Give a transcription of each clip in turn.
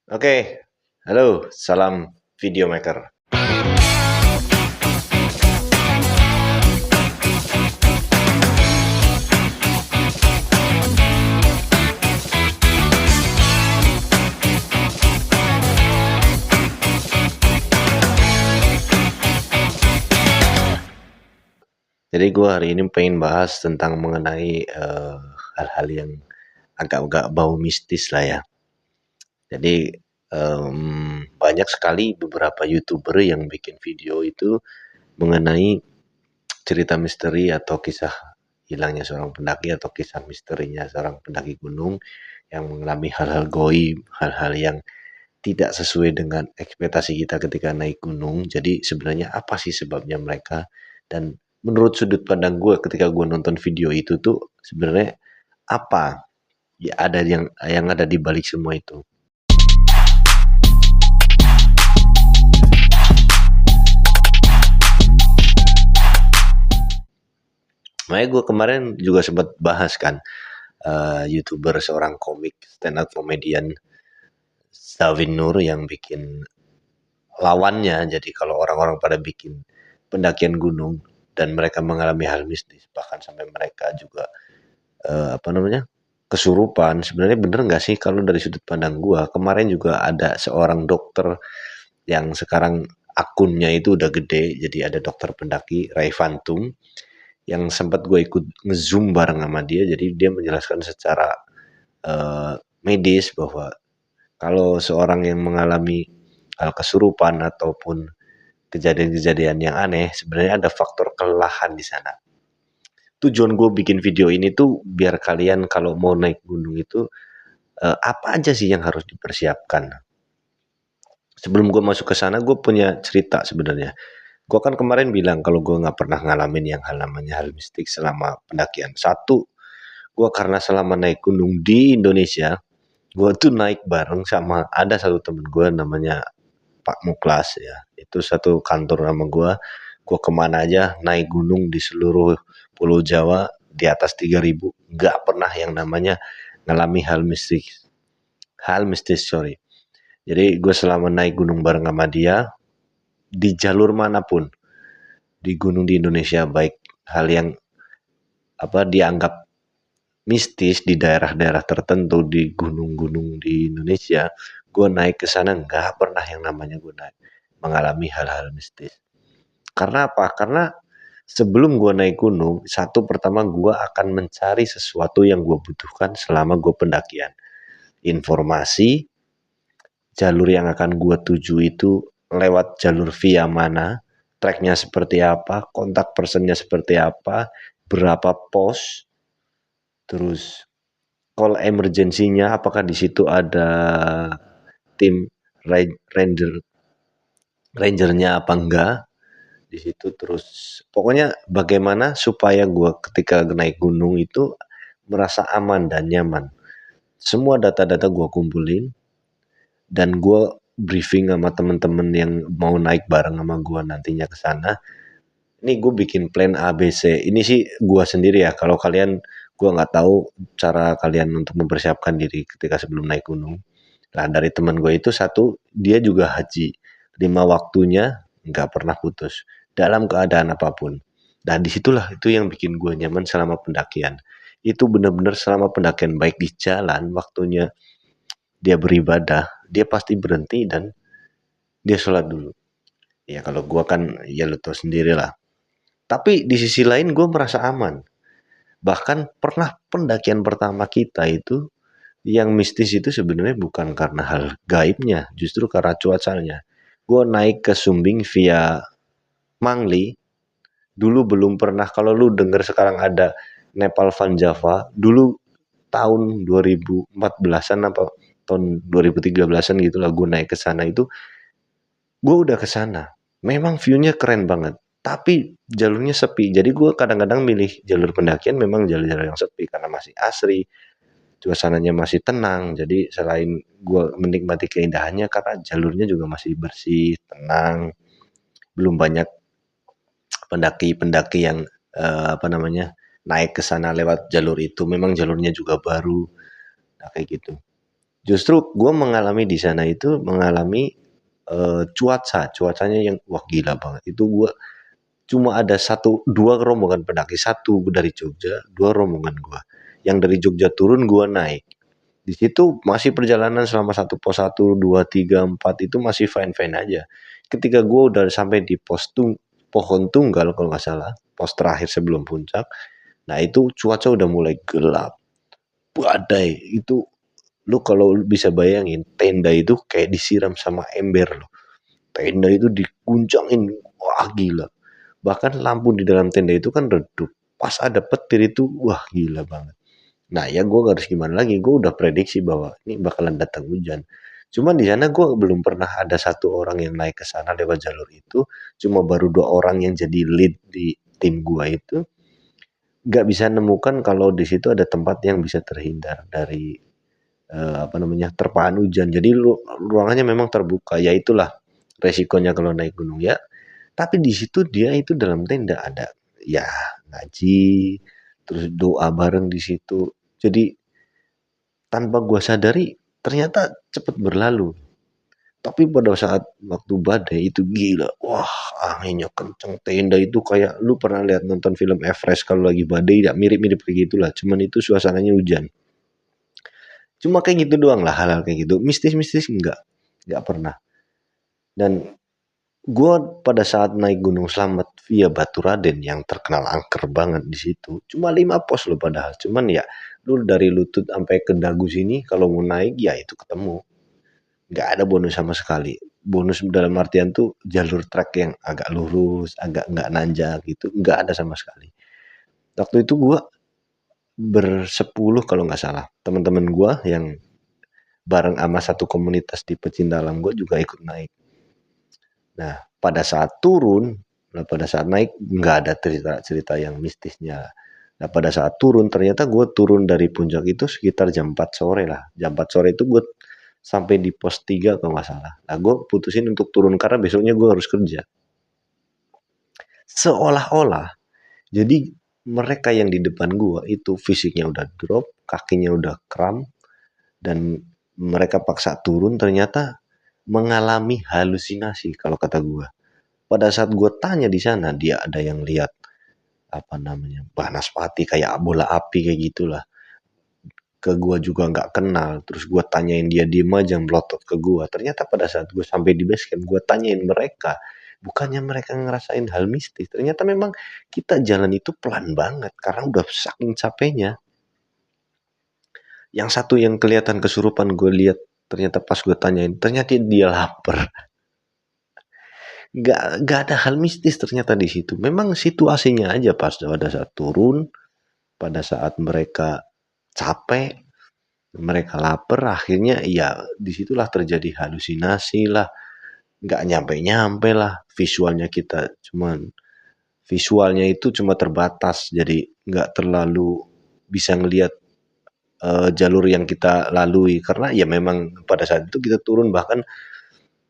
Oke, halo, salam video maker. Jadi gue hari ini pengen bahas tentang mengenai hal-hal yang agak-agak bau mistis lah ya. Jadi banyak sekali beberapa youtuber yang bikin video itu mengenai cerita misteri atau kisah hilangnya seorang pendaki atau kisah misterinya seorang pendaki gunung yang mengalami hal-hal goib, hal-hal yang tidak sesuai dengan ekspektasi kita ketika naik gunung. Jadi sebenarnya apa sih sebabnya mereka? Dan menurut sudut pandang gue ketika gue nonton video itu tuh sebenarnya apa ya ada yang ada di balik semua itu. Makanya gue kemarin juga sempat bahas kan youtuber seorang komik stand up comedian Savin Nur yang bikin lawannya. Jadi kalau orang-orang pada bikin pendakian gunung dan mereka mengalami hal mistis bahkan sampai mereka juga apa namanya kesurupan. Sebenarnya bener nggak sih kalau dari sudut pandang gua? Kemarin juga ada seorang dokter yang sekarang akunnya itu udah gede, jadi ada dokter pendaki Ray Fantum yang sempat gue ikut ngezoom bareng sama dia. Jadi dia menjelaskan secara eh, medis bahwa kalau seorang yang mengalami hal kesurupan ataupun kejadian-kejadian yang aneh, sebenarnya ada faktor kelelahan di sana. Tujuan gue bikin video ini tuh biar kalian kalau mau naik gunung itu apa aja sih yang harus dipersiapkan. Sebelum gue masuk ke sana, gue punya cerita sebenarnya. Gue kan kemarin bilang kalau gue nggak pernah ngalamin yang hal namanya hal mistik selama pendakian. Satu, gue karena selama naik gunung di Indonesia, gue tuh naik bareng sama ada satu temen gue namanya Pak Muklas ya. Itu satu kantor sama gue. Gue kemana aja naik gunung di seluruh Pulau Jawa di atas 3.000 nggak pernah yang namanya ngalami hal mistis. Hal mistis, sorry. Jadi gue selama naik gunung bareng sama dia di jalur manapun di gunung di Indonesia, baik hal yang apa dianggap mistis di daerah-daerah tertentu di gunung-gunung di Indonesia, gue naik ke sana nggak pernah yang namanya gue naik mengalami hal-hal mistis. Karena apa? Karena sebelum gue naik gunung, satu pertama gue akan mencari sesuatu yang gue butuhkan selama gue pendakian. Informasi, jalur yang akan gue tuju itu lewat jalur via mana, treknya seperti apa, kontak personnya seperti apa, berapa pos, terus call emergensinya, apakah di situ ada tim ranger rangernya apa enggak di situ. Terus pokoknya bagaimana supaya gue ketika naik gunung itu merasa aman dan nyaman. Semua data-data gue kumpulin dan gue briefing sama temen-temen yang mau naik bareng sama gue nantinya ke sana. Ini gue bikin plan A B C. Ini sih gue sendiri ya. Kalau kalian, gue nggak tahu cara kalian untuk mempersiapkan diri ketika sebelum naik gunung. Nah dari teman gue itu satu, dia juga haji. 5 waktunya nggak pernah putus dalam keadaan apapun. Dan disitulah itu yang bikin gue nyaman selama pendakian. Itu benar-benar selama pendakian baik di jalan, waktunya dia beribadah, dia pasti berhenti dan dia sholat dulu. Ya kalau gue kan ya lo tau sendiri lah. Tapi di sisi lain gue merasa aman. Bahkan pernah pendakian pertama kita itu yang mistis itu sebenarnya bukan karena hal gaibnya, justru karena cuacanya. Gue naik ke Sumbing via Mangli, dulu belum pernah, kalau lu denger sekarang ada Nepal Van Java, dulu tahun 2014-an apa tahun 2013-an gitu lah gue naik ke sana itu, gue udah ke sana. Memang view-nya keren banget, tapi jalurnya sepi. Jadi gue kadang-kadang milih jalur pendakian memang jalur-jalur yang sepi karena masih asri, suasananya masih tenang. Jadi selain gue menikmati keindahannya karena jalurnya juga masih bersih, tenang, belum banyak pendaki-pendaki yang apa namanya naik ke sana lewat jalur itu. Memang jalurnya juga baru, nah, kayak gitu. Justru gue mengalami di sana itu mengalami cuacanya yang wah gila banget. Itu gue cuma ada satu dua rombongan pendaki, satu dari Jogja, dua rombongan gue. Yang dari Jogja turun gue naik. Di situ masih perjalanan selama satu pos satu, dua, tiga, empat itu masih fine-fine aja. Ketika gue udah sampai di pohon tunggal kalau nggak salah, pos terakhir sebelum puncak, nah itu cuaca udah mulai gelap, badai. Itu lu kalau bisa bayangin tenda itu kayak disiram sama ember loh. Tenda itu diguncangin, wah gila. Bahkan lampu di dalam tenda itu kan redup. Pas ada petir itu, wah gila banget. Nah ya gue harus gimana lagi, gue udah prediksi bahwa ini bakalan datang hujan. Cuman di sana gue belum pernah ada satu orang yang naik ke sana lewat jalur itu. Cuma baru dua orang yang jadi lead di tim gue itu. Gak bisa nemukan kalau di situ ada tempat yang bisa terhindar dari apa namanya terpaan hujan. Jadi ruangannya memang terbuka. Ya itulah resikonya kalau naik gunung ya. Tapi di situ dia itu dalam tenda ada ya ngaji, terus doa bareng di situ. Jadi tanpa gua sadari ternyata cepat berlalu. Tapi pada saat waktu badai itu gila. Wah, anginnya kenceng. Tenda itu kayak lu pernah lihat nonton film Everest kalau lagi badai ya mirip-mirip kayak gitulah. Cuman itu suasananya hujan. Cuma kayak gitu doang lah hal-hal kayak gitu. Mistis-mistis enggak pernah. Dan gue pada saat naik Gunung Slamet via Baturaden yang terkenal angker banget di situ, cuma 5 pos loh padahal. Cuman ya, lu dari lutut sampai ke dagu sini kalau mau naik ya itu ketemu. Nggak ada bonus sama sekali. Bonus dalam artian tuh jalur trek yang agak lurus, agak nggak nanjak gitu, nggak ada sama sekali. Waktu itu gue bersepuluh kalau nggak salah. Teman-teman gue yang bareng sama satu komunitas di pecinta alam gue juga ikut naik. Nah, pada saat naik nggak ada cerita-cerita yang mistisnya. Nah, pada saat turun ternyata gue turun dari puncak itu sekitar jam 4 sore lah. Jam 4 sore itu gue sampai di pos 3 kalau nggak salah. Nah, gue putusin untuk turun karena besoknya gue harus kerja. Seolah-olah, jadi mereka yang di depan gue itu fisiknya udah drop, kakinya udah kram, dan mereka paksa turun ternyata mengalami halusinasi kalau kata gue. Pada saat gue tanya di sana, dia ada yang lihat apa namanya banaspati kayak bola api kayak gitulah. Ke gue juga nggak kenal. Terus gue tanyain dia diem aja melotot ke gue. Ternyata pada saat gue sampai di base camp, gue tanyain mereka. Bukannya mereka ngerasain hal mistis. Ternyata memang kita jalan itu pelan banget karena udah saking capeknya. Yang satu yang kelihatan kesurupan gue lihat ternyata pas gue tanyain, ternyata dia lapar. Nggak ada hal mistis ternyata di situ. Memang situasinya aja pas pada saat turun, pada saat mereka capek, mereka lapar, akhirnya ya disitulah terjadi halusinasi lah, nggak nyampe-nyampe lah, visualnya itu cuma terbatas, jadi nggak terlalu bisa ngelihat jalur yang kita lalui karena ya memang pada saat itu kita turun bahkan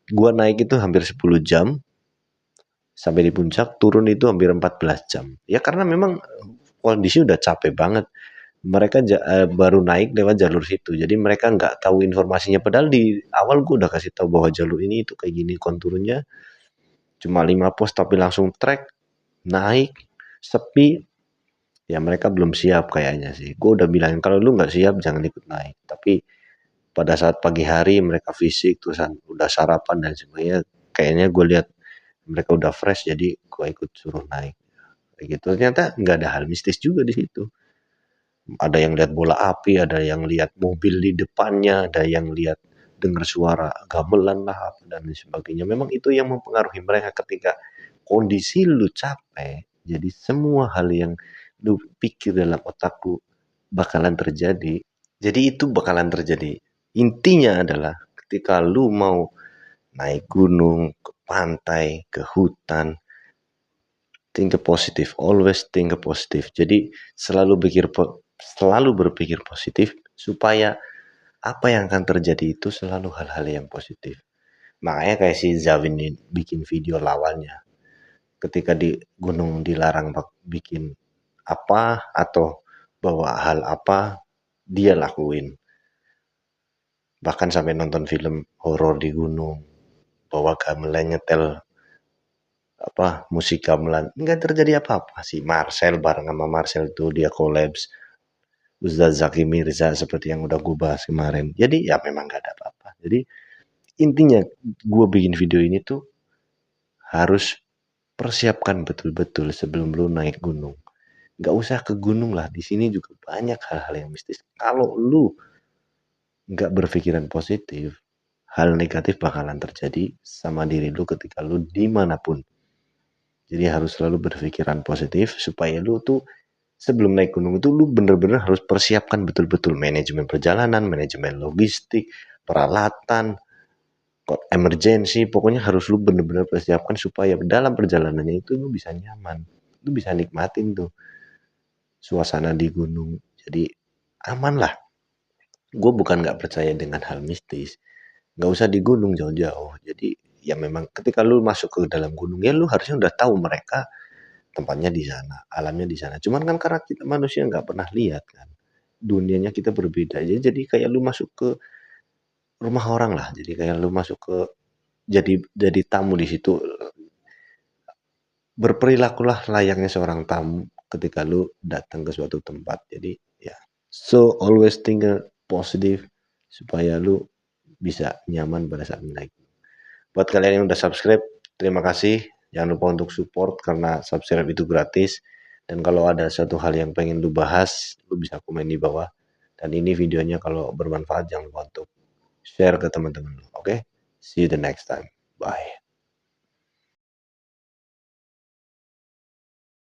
gua naik itu hampir 10 jam sampai di puncak, turun itu hampir 14 jam. Ya karena memang kondisi udah capek banget. Mereka baru naik lewat jalur situ. Jadi mereka nggak tahu informasinya. Padahal di awal gue udah kasih tahu bahwa jalur ini itu kayak gini konturnya. Cuma 5 pos tapi langsung trek, naik, sepi. Ya mereka belum siap kayaknya sih. Gue udah bilangin kalau lu nggak siap jangan ikut naik. Tapi pada saat pagi hari mereka fisik terusan udah sarapan dan sebagainya. Kayaknya gue lihat mereka udah fresh jadi gue ikut suruh naik. Kayak gitu. Ternyata nggak ada hal mistis juga di situ. Ada yang lihat bola api, ada yang lihat mobil di depannya, ada yang lihat dengar suara gamelan lah dan sebagainya. Memang itu yang mempengaruhi mereka ketika kondisi lu capek. Jadi semua hal yang lu pikir dalam otak lu bakalan terjadi. Jadi itu bakalan terjadi. Intinya adalah ketika lu mau naik gunung, ke pantai, ke hutan, think positif, always think positif. Jadi selalu berpikir positif supaya apa yang akan terjadi itu selalu hal-hal yang positif. Makanya kayak si Zawin ini bikin video lawannya. Ketika di gunung dilarang bikin apa atau bawa hal apa dia lakuin. bahkan sampai nonton film horor di gunung, bawa gamelan, nyetel musik gamelan, nggak terjadi apa-apa. Si Marcel bareng sama Marcel tuh dia collabs, Ustaz Zaki Mirza seperti yang udah gue bahas kemarin. Jadi ya memang gak ada apa-apa. Jadi intinya gue bikin video ini tuh harus persiapkan betul-betul sebelum lu naik gunung. Gak usah ke gunung lah, di sini juga banyak hal-hal yang mistis. Kalau lu nggak berpikiran positif, hal negatif bakalan terjadi sama diri lu ketika lu dimanapun. Jadi harus selalu berpikiran positif supaya lu tuh sebelum naik gunung itu lu bener-bener harus persiapkan betul-betul manajemen perjalanan, manajemen logistik, peralatan, emergency, pokoknya harus lu bener-bener persiapkan supaya dalam perjalanannya itu lu bisa nyaman, lu bisa nikmatin tuh suasana di gunung. Jadi aman lah. Gue bukan nggak percaya dengan hal mistis, nggak usah di gunung jauh-jauh. Jadi ya memang ketika lu masuk ke dalam gunung ya lu harusnya udah tahu mereka tempatnya di sana, alamnya di sana. Cuman kan karena kita manusia nggak pernah lihat kan, dunianya kita berbeda. Jadi kayak lu masuk ke rumah orang lah. Jadi kayak lu masuk ke jadi tamu di situ. Berperilakulah layaknya seorang tamu ketika lu datang ke suatu tempat. Jadi ya, so always think positive supaya lu bisa nyaman pada saat naik. Buat kalian yang udah subscribe, terima kasih. Jangan lupa untuk support karena subscribe itu gratis. Dan kalau ada satu hal yang pengen lu bahas, lu bisa komen di bawah. Dan ini videonya kalau bermanfaat jangan lupa untuk share ke teman-teman lu. Oke? See you the next time. Bye.